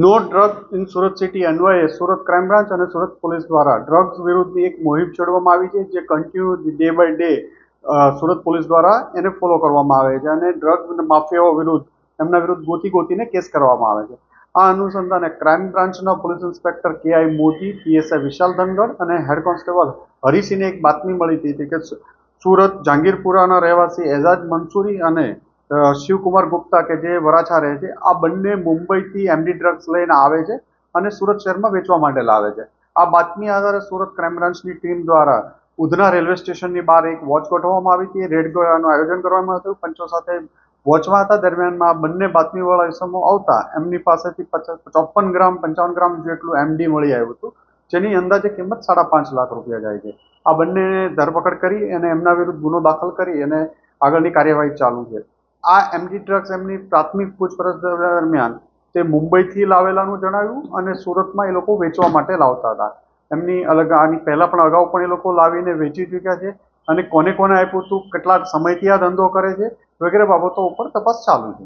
No drug in Surat city અન્વયે Surat crime branch અને Surat police દ્વારા ડ્રગ્સ વિરુદ્ધની એક મુહિમ છોડવામાં આવી છે, જે continue day by day Surat police દ્વારા એને ફોલો કરવામાં આવે છે અને ડ્રગ માફિયાઓ વિરુદ્ધ એમના વિરુદ્ધ ગોતીને કેસ કરવામાં આવે છે. આ અનુસંધાને ક્રાઇમ બ્રાન્ચના પોલીસ ઇન્સ્પેક્ટર કે.આઈ. મોદી, પીએસઆઈ વિશાલ ધનગર અને હેડ કોન્સ્ટેબલ હરીસિંહને એક બાતમી મળી હતી કે સુરત જહાંગીરપુરાના રહેવાસી એઝાજ મંસૂરી અને શિવકુમાર ગુપ્તા કે જે વરાછા રહે છે, આ બંને મુંબઈથી એમડી ડ્રગ્સ લઈને આવે છે અને સુરત શહેરમાં વેચવા માટે લાવે છે. આ બાતમી આધારે સુરત ક્રાઇમ બ્રાન્ચની ટીમ દ્વારા ઉધના રેલવે સ્ટેશનની બહાર એક વોચ ગોઠવવામાં આવી હતી. રેડ ગોળાનું આયોજન કરવામાં હતું. પંચો સાથે વોચમાં હતા. દરમિયાનમાં બંને બાતમીવાળા ઇસમો આવતા એમની પાસેથી 54 ગ્રામ 55 ગ્રામ જેટલું એમડી મળી આવ્યું હતું, જેની અંદાજે કિંમત 5.5 લાખ રૂપિયા જાય છે. આ બંને ધરપકડ કરી અને એમના વિરુદ્ધ ગુનો દાખલ કરી અને આગળની કાર્યવાહી ચાલુ છે. આ એમડી ડ્રગ્સ એમની પ્રાથમિક પૂછપરછ દરમિયાન તે મુંબઈથી લાવેલાનું જણાવ્યું અને સુરતમાં એ લોકો વેચવા માટે લાવતા હતા. એમની આની પહેલા પણ અગાઉ પણ એ લોકો લાવીને વેચી ચૂક્યા છે અને કોને આપ્યું હતું, કેટલા સમયથી આ ધંધો કરે છે વગેરે બાબતો ઉપર તપાસ ચાલુ છે.